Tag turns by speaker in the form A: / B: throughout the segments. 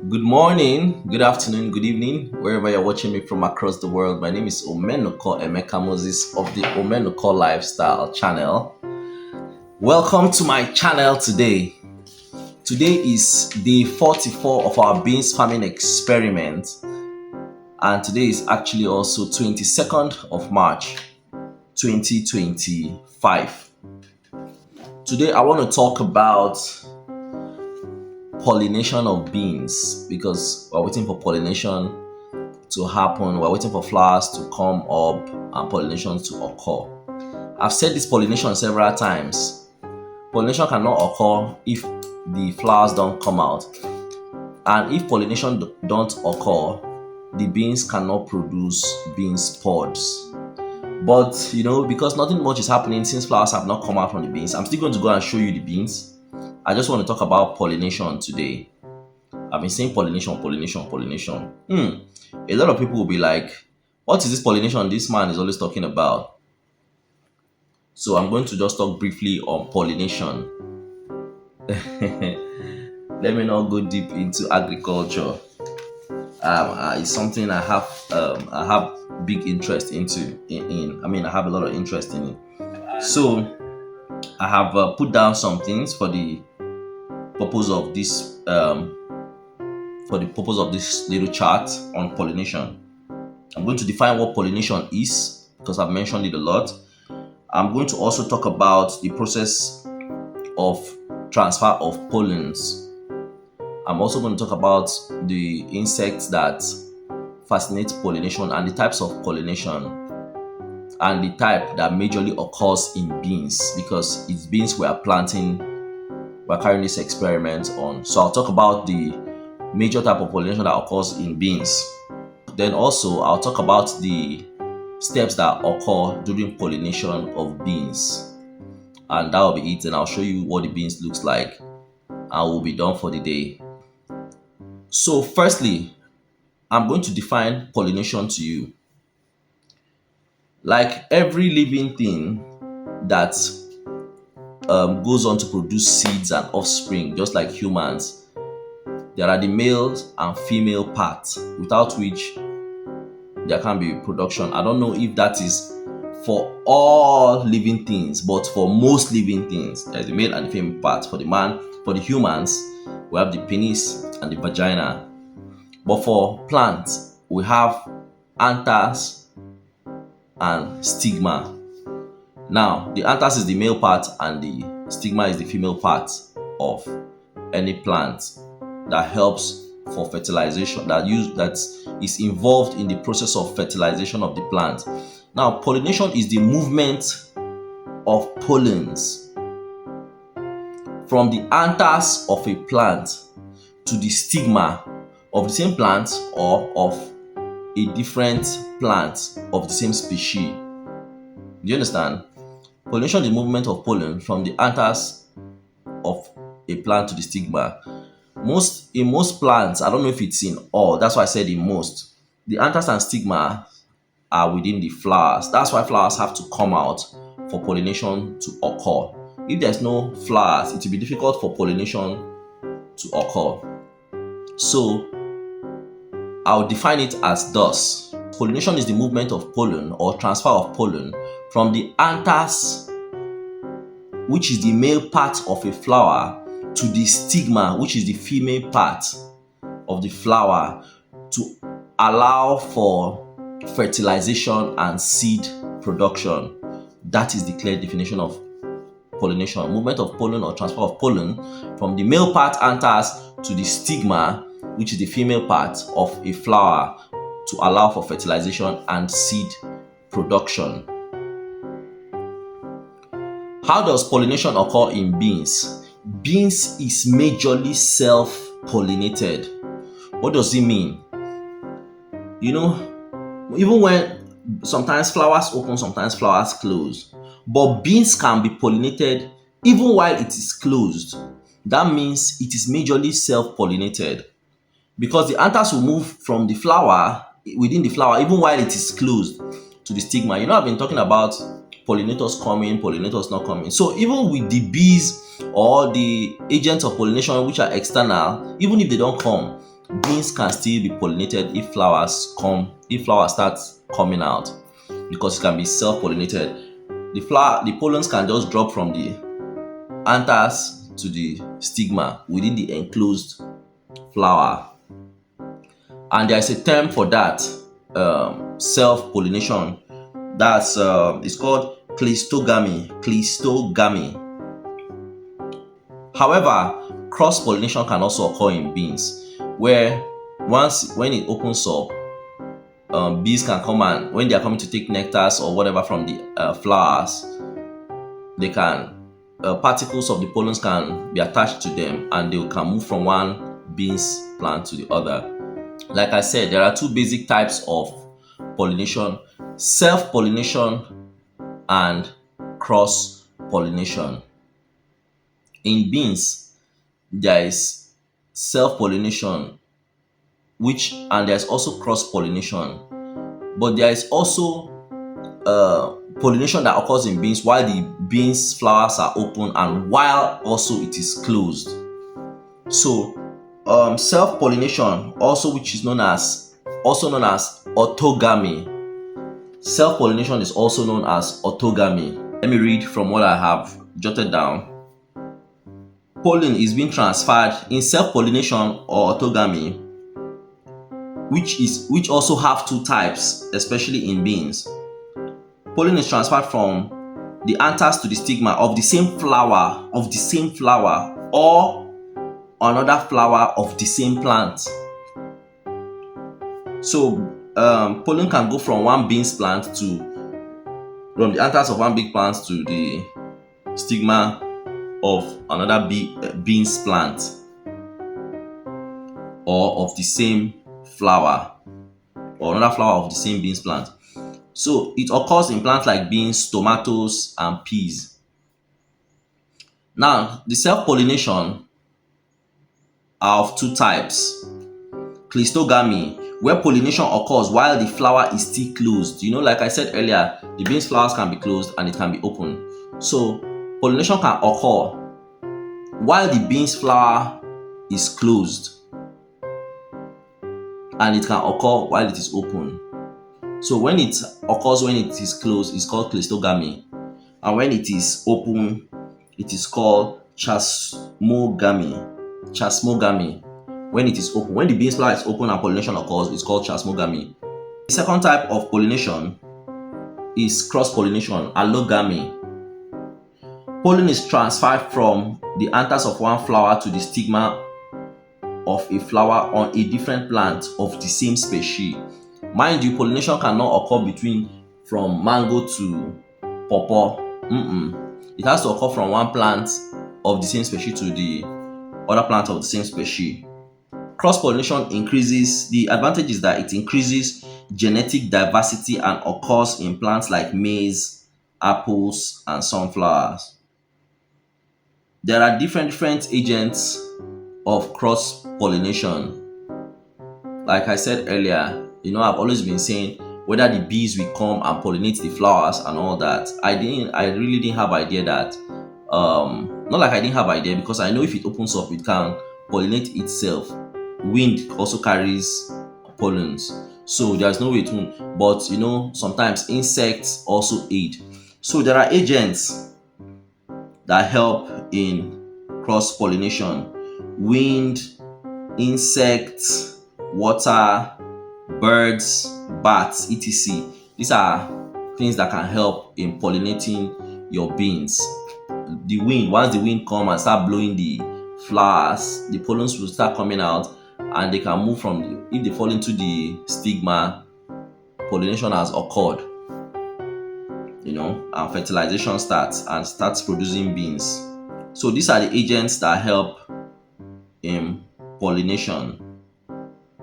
A: Good morning, good afternoon, good evening, wherever you're watching me from across the world. My name is Omenoko Emeka Moses of the Omenoko Lifestyle channel. Welcome to my channel today. Today is day 44 of our beans farming experiment, and today is actually also 22nd of March 2025. Today I want to talk about pollination of beans because we're waiting for pollination to happen. We're waiting for flowers to come up and pollination to occur. I've said this pollination several times. Pollination cannot occur if the flowers don't come out, and if pollination don't occur, the beans cannot produce beans pods. But because nothing much is happening since flowers have not come out from the beans, I'm still going to go and show you the beans. I just want to talk about pollination today. I've been saying pollination, pollination, pollination. A lot of people will be like, what is this pollination this man is always talking about? So I'm going to just talk briefly on pollination. Let me not go deep into agriculture. It's something I have big interest I have a lot of interest in it. So I have put down some things for the purpose of this little chart on pollination. I'm going to define what pollination is because I've mentioned it a lot. I'm going to also talk about the process of transfer of pollens. I'm also going to talk about the insects that fascinate pollination and the types of pollination and the type that majorly occurs in beans, because it's beans we're carrying this experiment on. So I'll talk about the major type of pollination that occurs in beans. Then also I'll talk about the steps that occur during pollination of beans, and that will be it. And I'll show you what the beans looks like and we'll be done for the day. So firstly, I'm going to define pollination to you. Like every living thing that goes on to produce seeds and offspring, just like humans, there are the male and female parts, without which there can't be production. I don't know if that is for all living things, but for most living things, there's the male and the female part. For the humans, we have the penis and the vagina. But for plants, we have anthers and stigma. Now, the anthers is the male part and the stigma is the female part of any plant that helps for fertilization, that is involved in the process of fertilization of the plant. Now, pollination is the movement of pollens from the anthers of a plant to the stigma of the same plant or of a different plant of the same species. Do you understand? Pollination is the movement of pollen from the anthers of a plant to the stigma. In most plants, I don't know if it's in all, that's why I said in most, the anthers and stigma are within the flowers. That's why flowers have to come out for pollination to occur. If there's no flowers, it will be difficult for pollination to occur. So I'll define it as thus. Pollination is the movement of pollen or transfer of pollen from the anthers, which is the male part of a flower, to the stigma, which is the female part of the flower, to allow for fertilization and seed production. That is the clear definition of pollination. Movement of pollen or transfer of pollen from the male part anthers to the stigma, which is the female part of a flower, to allow for fertilization and seed production. How does pollination occur in beans? Beans is majorly self-pollinated. What does it mean? Even when sometimes flowers open, sometimes flowers close, but beans can be pollinated even while it is closed. That means it is majorly self-pollinated, because the anthers will move from the flower, within the flower, even while it is closed, to the stigma. I've been talking about pollinators coming, pollinators not coming. So even with the bees or the agents of pollination which are external, even if they don't come, beans can still be pollinated if flowers start coming out, because it can be self-pollinated. The pollens can just drop from the anthers to the stigma within the enclosed flower. And there is a term for that, self-pollination. That's it's called cleistogamy. Cleistogamy. However, cross-pollination can also occur in beans, where when it opens up, bees can come, and when they are coming to take nectars or whatever from the flowers, they can particles of the pollens can be attached to them, and they can move from one beans plant to the other. Like I said, there are two basic types of pollination: self-pollination and cross-pollination. In beans, there is self-pollination, and there's also cross-pollination. But there is also pollination that occurs in beans while the beans flowers are open and while also it is closed. So self-pollination, which is known as autogamy. Self-pollination is also known as autogamy. Let me read from what I have jotted down. Pollen is being transferred in self-pollination or autogamy, which also have two types, especially in beans. Pollen is transferred from the anthers to the stigma of the same flower or another flower of the same plant. So pollen can go from one beans plant from the anthers of one big plant to the stigma of another beans plant, or of the same flower, or another flower of the same beans plant. So it occurs in plants like beans, tomatoes, and peas. Now, the self-pollination are of two types. Cleistogamy, where pollination occurs while the flower is still closed. Like I said earlier, the beans flowers can be closed and it can be open. So pollination can occur while the beans flower is closed, and it can occur while it is open. So when it occurs when it is closed, it's called cleistogamy, and when it is open, it is called chasmogamy. When it is open, when the beans flower is open and pollination occurs, it's called chasmogamy. The second type of pollination is cross-pollination, allogamy. Pollen is transferred from the anthers of one flower to the stigma of a flower on a different plant of the same species. Mind you, pollination cannot occur from mango to pawpaw. It has to occur from one plant of the same species to the other plant of the same species. Cross-pollination the advantage is that it increases genetic diversity and occurs in plants like maize, apples, and sunflowers. There are different agents of cross-pollination. Like I said earlier, I've always been saying whether the bees will come and pollinate the flowers and all that. I really didn't have idea that. Not like I didn't have idea, because I know if it opens up, it can pollinate itself. Wind also carries pollens, so there's no way to. But sometimes insects also aid. So there are agents that help in cross-pollination: wind, insects, water, birds, bats, etc. These are things that can help in pollinating your beans. The wind, once the wind comes and start blowing the flowers, the pollens will start coming out, and they can move if they fall into the stigma, pollination has occurred, and fertilization starts producing beans. So these are the agents that help in pollination.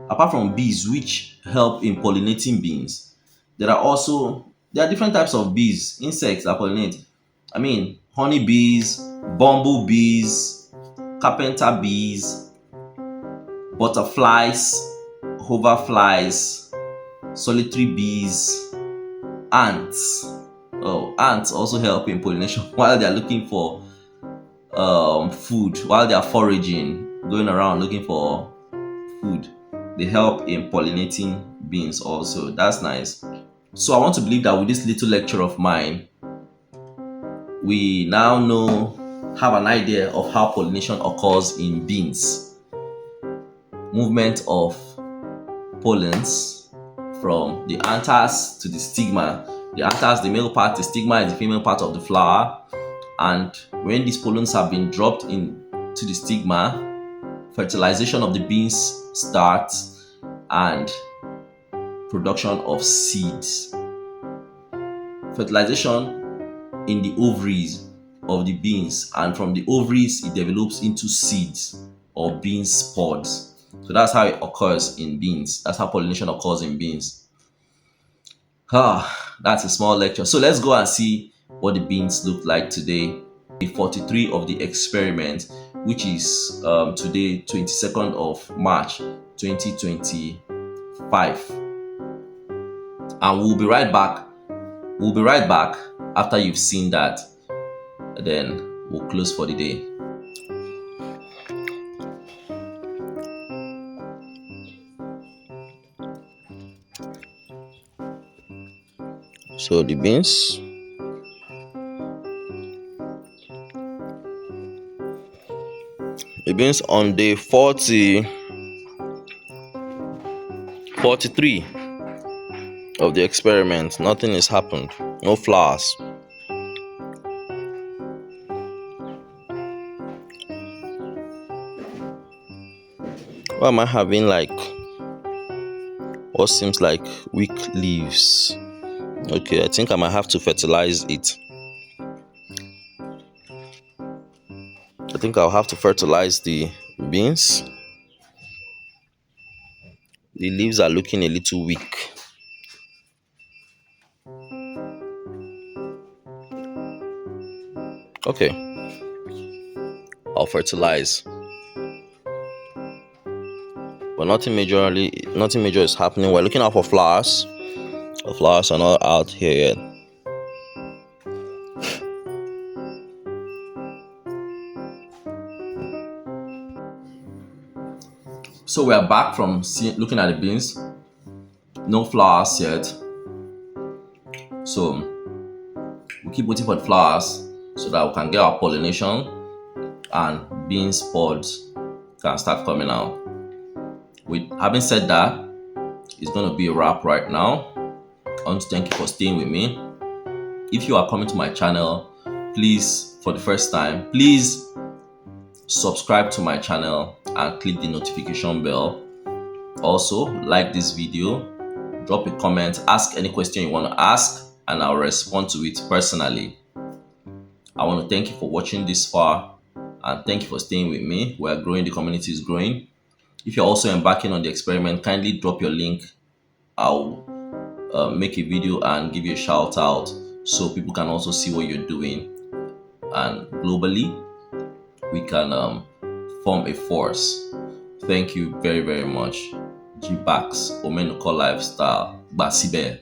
A: Apart from bees, which help in pollinating beans, there are different types of bees, insects that pollinate. Honey bees, bumblebees, carpenter bees, butterflies, hoverflies, solitary bees, ants. Ants also help in pollination while they are looking for food, while they are foraging, going around looking for Good. They help in pollinating beans also. That's nice. So I want to believe that with this little lecture of mine, we now have an idea of how pollination occurs in beans. Movement of pollens from the anthers to the stigma. The anthers, the male part, the stigma is the female part of the flower. And when these pollens have been dropped into the stigma, fertilization of the beans starts and production of seeds. Fertilization in the ovaries of the beans, and from the ovaries it develops into seeds or bean pods. So that's how it occurs in beans. That's how pollination occurs in beans. That's a small lecture. So let's go and see what the beans look like today. 43 of the experiment, which is today, 22nd of March 2025. And we'll be right back. We'll be right back after you've seen that. Then we'll close for the day. So the beans. The beans on day 43 of the experiment, nothing has happened. No flowers. Why am I having what seems like weak leaves? Okay, I think I might have to fertilize it. I think I'll have to fertilize the beans. The leaves are looking a little weak. Okay, I'll fertilize. But nothing major is happening. We're looking out for flowers. The flowers are not out here yet. So we are back from looking at the beans. No flowers yet. So we keep waiting for the flowers so that we can get our pollination and beans pods can start coming out. With having said that, it's going to be a wrap right now. I want to thank you for staying with me. If you are coming to my channel, please, for the first time, please subscribe to my channel and click the notification bell. Also, like this video, drop a comment, ask any question you want to ask, and I'll respond to it personally. I want to thank you for watching this far, and thank you for staying with me. We are growing, the community is growing. If you're also embarking on the experiment, kindly drop your link. I'll make a video and give you a shout out so people can also see what you're doing, and globally we can form a force. Thank you very, very much. G-Bax, Omenuko Lifestyle, Basibe.